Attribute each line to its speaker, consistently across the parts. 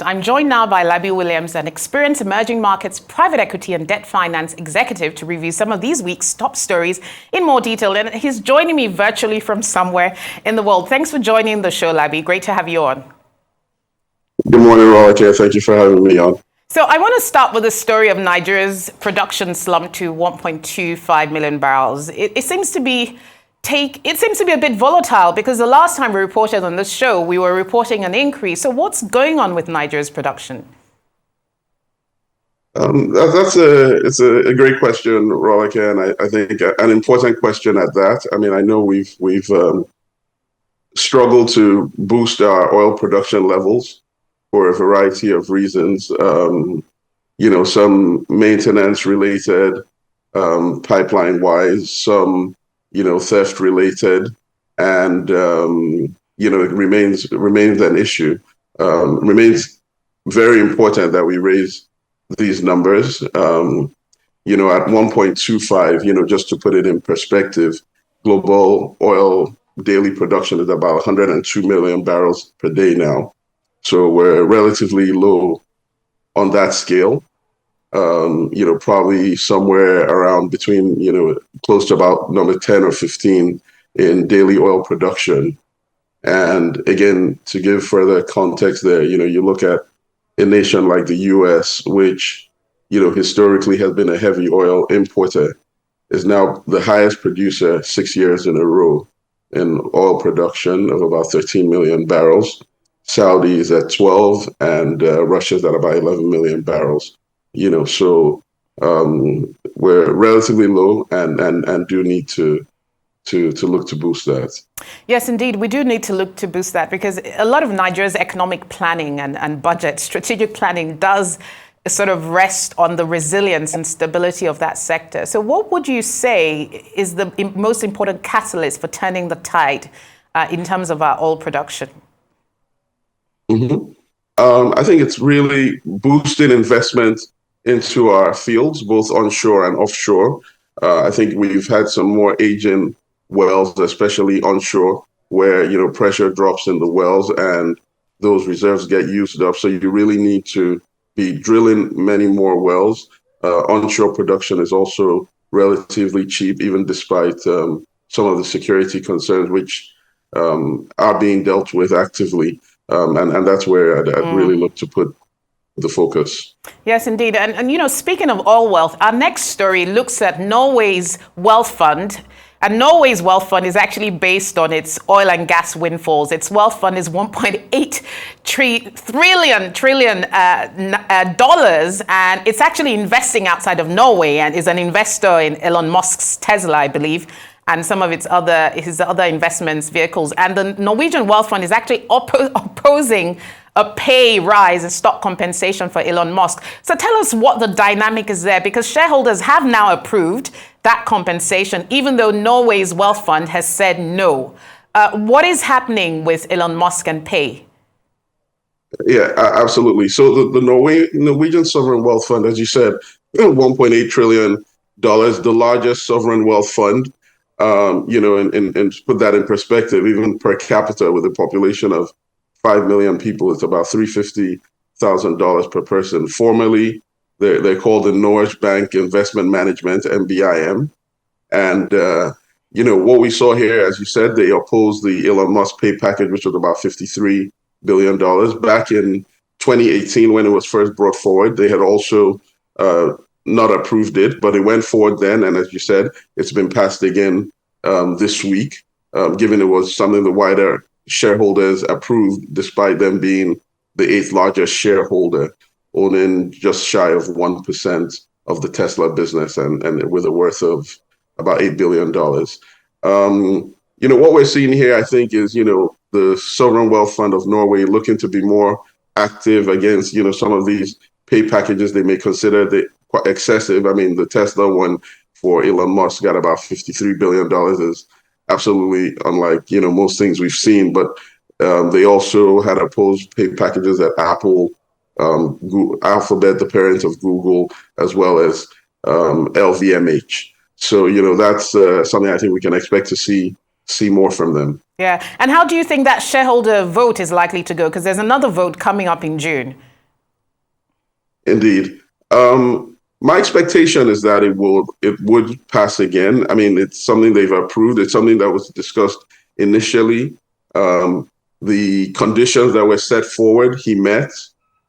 Speaker 1: I'm joined now by Labi Williams, an experienced emerging markets, private equity and debt finance executive, to review some of these week's top stories in more detail. And he's joining me virtually from somewhere in the world. Thanks for joining the show, Labi. Great to have you on.
Speaker 2: Good morning, Roger. Thank you for having me on.
Speaker 1: So I want to start with the story of Nigeria's production slump to 1.25 million barrels. It seems to be a bit volatile because the last time we reported on this show, we were reporting an increase. So what's going on with Nigeria's production?
Speaker 2: It's a great question, Rolika, and I think an important question at that. I mean, I know we've struggled to boost our oil production levels for a variety of reasons. Some maintenance related, pipeline wise, some theft related, and it remains an issue. Remains very important that we raise these numbers. At 1.25, just to put it in perspective, global oil daily production is about 102 million barrels per day now. So we're relatively low on that scale. Probably somewhere around between, close to about number 10 or 15 in daily oil production. And again, to give further context there, you look at a nation like the US, which, historically has been a heavy oil importer, is now the highest producer 6 years in a row in oil production of about 13 million barrels. Saudi is at 12 and Russia's at about 11 million barrels. So we're relatively low and do need to look to boost that.
Speaker 1: Yes, indeed. We do need to look to boost that because a lot of Nigeria's economic planning and budget, strategic planning does sort of rest on the resilience and stability of that sector. So what would you say is the most important catalyst for turning the tide in terms of our oil production?
Speaker 2: Mm-hmm. I think it's really boosting investment into our fields, both onshore and offshore. I think we've had some more aging wells, especially onshore, where pressure drops in the wells and those reserves get used up. So you really need to be drilling many more wells. Onshore production is also relatively cheap, even despite some of the security concerns which are being dealt with actively. And that's where I'd really look to put the focus.
Speaker 1: Yes, indeed. And speaking of oil wealth, our next story looks at Norway's wealth fund. And Norway's wealth fund is actually based on its oil and gas windfalls. Its wealth fund is $1.8 trillion dollars, and it's actually investing outside of Norway and is an investor in Elon Musk's Tesla, I believe, and some of his other investments vehicles. And the Norwegian wealth fund is actually opposing a pay rise and stock compensation for Elon Musk. So tell us what the dynamic is there, because shareholders have now approved that compensation, even though Norway's wealth fund has said no. What is happening with Elon Musk and pay?
Speaker 2: Yeah, absolutely. So the Norwegian sovereign wealth fund, as you said, $1.8 trillion, the largest sovereign wealth fund. And to put that in perspective, even per capita with a population of 5 million people, it's about $350,000 per person. Formerly, they're called the Norway Bank Investment Management, NBIM. And, what we saw here, as you said, they opposed the Elon Musk pay package, which was about $53 billion. Back in 2018, when it was first brought forward, they had also not approved it, but it went forward then. And as you said, it's been passed again this week, given it was something the wider shareholders approved, despite them being the 8th largest shareholder, owning just shy of 1% of the Tesla business and with a worth of about $8 billion. What we're seeing here, I think, is, the Sovereign Wealth Fund of Norway looking to be more active against, some of these pay packages they may consider quite excessive. I mean, the Tesla one for Elon Musk got about $53 billion is absolutely unlike, most things we've seen. But they also had opposed pay packages at Apple, Google, Alphabet, the parent of Google, as well as LVMH. So, that's something I think we can expect to see more from them.
Speaker 1: Yeah. And how do you think that shareholder vote is likely to go? Because there's another vote coming up in June.
Speaker 2: Indeed. My expectation is that it would pass again. I mean, it's something they've approved. It's something that was discussed initially. Um, the conditions that were set forward, he met,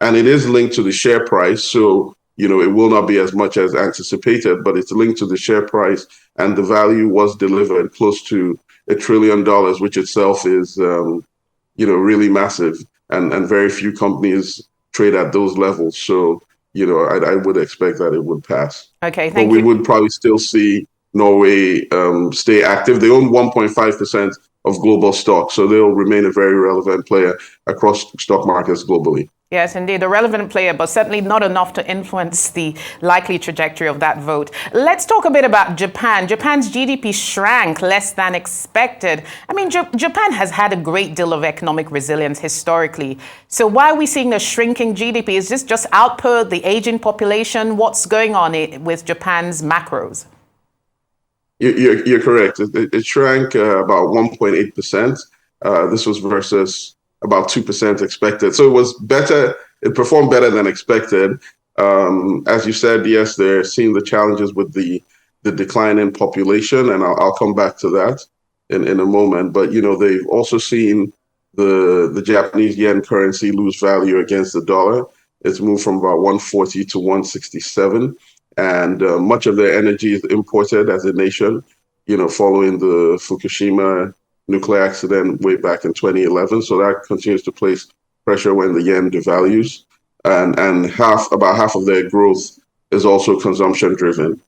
Speaker 2: and it is linked to the share price. So, it will not be as much as anticipated, but it's linked to the share price, and the value was delivered close to $1 trillion, which itself is, really massive, and very few companies trade at those levels. So, I would expect that it would pass.
Speaker 1: Okay,
Speaker 2: But
Speaker 1: thank
Speaker 2: we
Speaker 1: you.
Speaker 2: would probably still see Norway stay active. They own 1.5% of global stock, so they'll remain a very relevant player across stock markets globally.
Speaker 1: Yes, indeed, a relevant player, but certainly not enough to influence the likely trajectory of that vote. Let's talk a bit about Japan. Japan's GDP shrank less than expected. I mean, Japan has had a great deal of economic resilience historically. So why are we seeing a shrinking GDP? Is this just output, the aging population? What's going on with Japan's macros?
Speaker 2: You're correct. It shrank about 1.8%. This was versus about 2% expected. So it was better. It performed better than expected. As you said, yes, they're seeing the challenges with the decline in population, and I'll come back to that in a moment. But they've also seen the Japanese yen currency lose value against the dollar. It's moved from about 140 to 167, and much of their energy is imported as a nation. Following the Fukushima nuclear accident way back in 2011. So that continues to place pressure when the yen devalues. And about half of their growth is also consumption driven,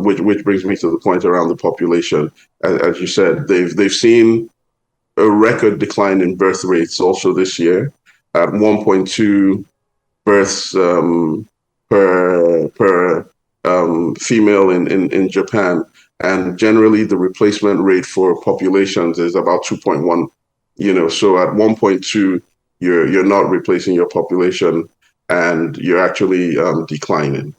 Speaker 2: which brings me to the point around the population. As you said, they've seen a record decline in birth rates also this year at 1.2 births per female in Japan. And generally, the replacement rate for populations is about 2.1. So at 1.2, you're not replacing your population, and you're actually declining.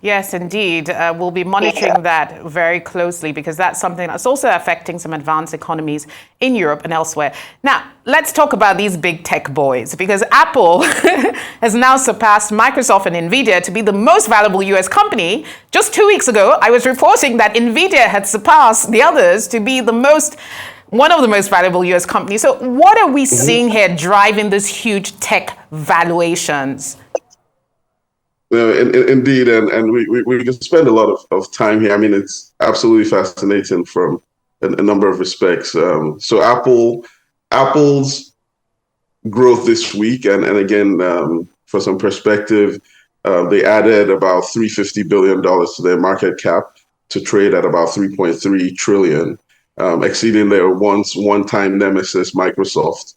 Speaker 1: Yes, indeed. We'll be monitoring that very closely because that's something that's also affecting some advanced economies in Europe and elsewhere. Now, let's talk about these big tech boys because Apple has now surpassed Microsoft and Nvidia to be the most valuable US company. Just 2 weeks ago, I was reporting that Nvidia had surpassed the others to be one of the most valuable US companies. So what are we seeing here driving these huge tech valuations?
Speaker 2: Indeed, and we can spend a lot of time here. I mean, it's absolutely fascinating from a number of respects. So Apple's growth this week, and again, for some perspective, they added about $350 billion to their market cap to trade at about 3.3 trillion, exceeding their one-time nemesis, Microsoft.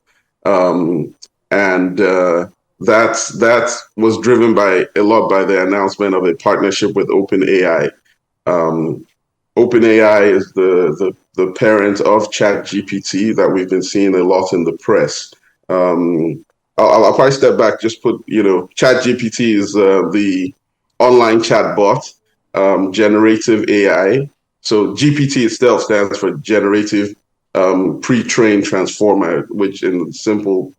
Speaker 2: That was driven by a lot by the announcement of a partnership with OpenAI. OpenAI is the parent of ChatGPT that we've been seeing a lot in the press. I'll probably step back, just put, ChatGPT is the online chatbot, generative AI. So GPT itself stands for generative pre-trained transformer, which in simple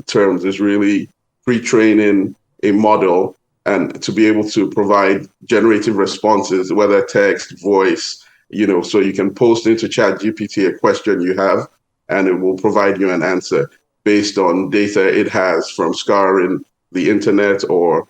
Speaker 2: terms is really pre-training a model and to be able to provide generative responses, whether text, voice, so you can post into ChatGPT a question you have, and it will provide you an answer based on data it has from scouring the internet or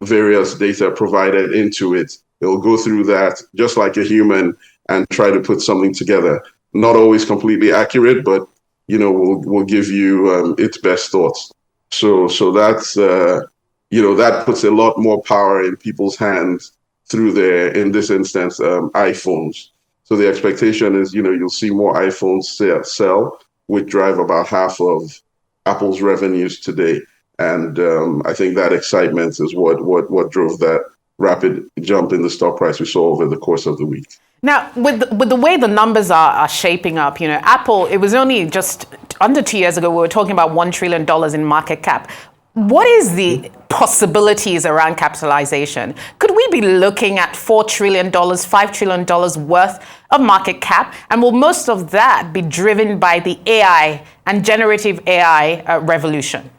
Speaker 2: various data provided into it. It'll go through that just like a human and try to put something together. Not always completely accurate, but will give you its best thoughts. So that's that puts a lot more power in people's hands through their, in this instance, iPhones. So the expectation is you'll see more iPhones sell, which drive about half of Apple's revenues today. And I think that excitement is what drove that rapid jump in the stock price we saw over the course of the week.
Speaker 1: Now, with the way the numbers are shaping up, Apple, it was only just under 2 years ago, we were talking about $1 trillion in market cap. What is the possibilities around capitalization? Could we be looking at $4 trillion, $5 trillion worth of market cap? And will most of that be driven by the AI and generative AI revolution?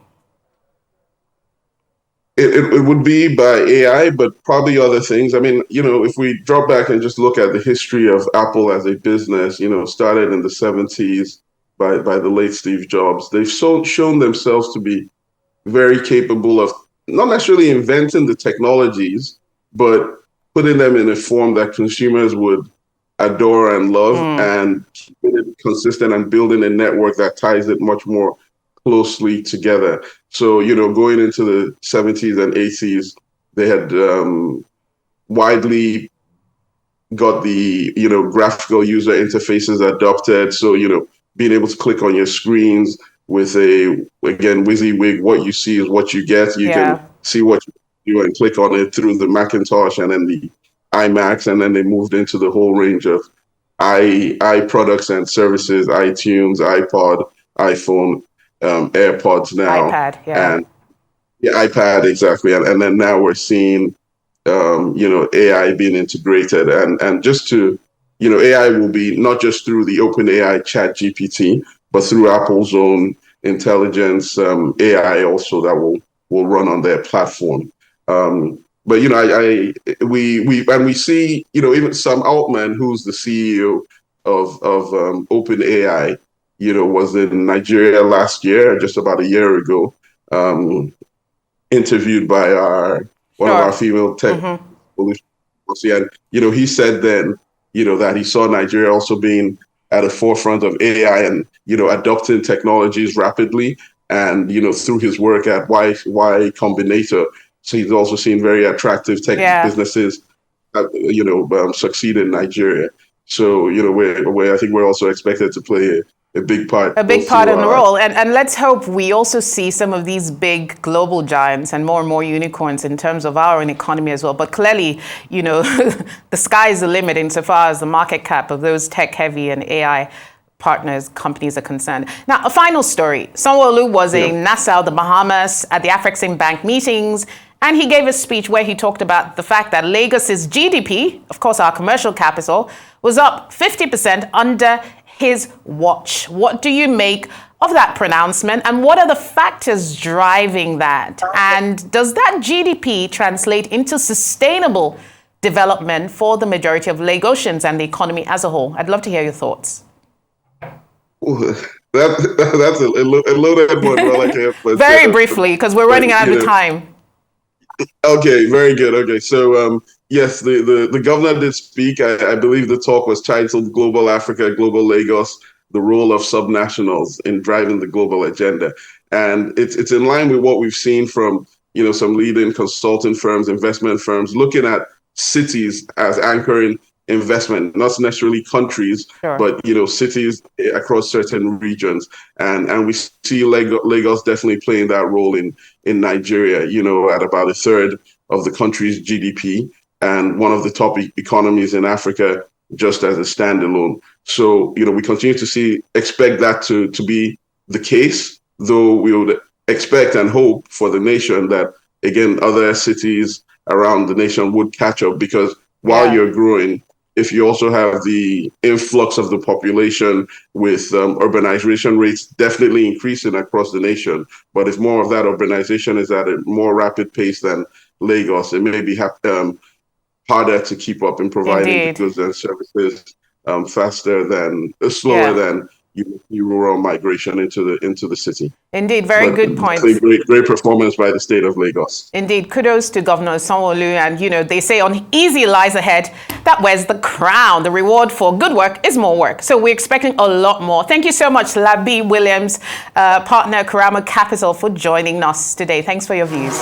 Speaker 2: It would be by AI, but probably other things. I mean, if we drop back and just look at the history of Apple as a business, started in the 70s by the late Steve Jobs, they've shown themselves to be very capable of not necessarily inventing the technologies, but putting them in a form that consumers would adore and love, and keeping it consistent and building a network that ties it much more closely together. So, going into the 70s and 80s, they had widely got the, graphical user interfaces adopted. So, being able to click on your screens with again, WYSIWYG, what you see is what you get. You can see what you do and click on it through the Macintosh and then the iMacs. And then they moved into the whole range of i products and services, iTunes, iPod, iPhone, AirPods now.
Speaker 1: iPad,
Speaker 2: And iPad, exactly. And then now we're seeing, AI being integrated. And just to, AI will be not just through the OpenAI Chat GPT, but through Apple's own intelligence AI also that will run on their platform. But we see, even Sam Altman, who's the CEO of OpenAI, was in Nigeria last year, just about a year ago, interviewed by one of our female tech and he said then, that he saw Nigeria also being at the forefront of AI and adopting technologies rapidly, and through his work at Y Combinator, so he's also seen very attractive tech businesses succeed in Nigeria. So where I think we're also expected to play a big part.
Speaker 1: A big part in the role. And let's hope we also see some of these big global giants and more unicorns in terms of our own economy as well. But clearly, the sky is the limit insofar as the market cap of those tech-heavy and AI partners, companies are concerned. Now, a final story. Sanwoolu was in Nassau, the Bahamas, at the Afreximbank meetings, and he gave a speech where he talked about the fact that Lagos's GDP, of course our commercial capital, was up 50% under his watch. What do you make of that pronouncement, and what are the factors driving that? And does that GDP translate into sustainable development for the majority of Lagosians and the economy as a whole? I'd love to hear your thoughts.
Speaker 2: That's a loaded one. Well,
Speaker 1: very briefly, because we're running out of time.
Speaker 2: Okay, very good. Okay, so yes, the governor did speak. I believe the talk was titled "Global Africa, Global Lagos: The Role of Subnationals in Driving the Global Agenda," and it's in line with what we've seen from some leading consulting firms, investment firms, looking at cities as anchoring investment, not necessarily countries, but cities across certain regions, and we see Lagos definitely playing that role in Nigeria, at about a third of the country's GDP, and one of the top economies in Africa just as a standalone. So we continue to expect that to be the case, though we would expect and hope for the nation that again other cities around the nation would catch up, because while you're growing, if you also have the influx of the population with urbanization rates definitely increasing across the nation, but if more of that urbanization is at a more rapid pace than Lagos, it may be harder to keep up in providing the goods and services slower than rural migration into the city.
Speaker 1: Indeed, very good point.
Speaker 2: Great performance by the state of Lagos.
Speaker 1: Indeed, kudos to Governor Sanwoolu. And they say on easy lies ahead, that wears the crown. The reward for good work is more work. So we're expecting a lot more. Thank you so much, Labi Williams, partner Karama Capital, for joining us today. Thanks for your views.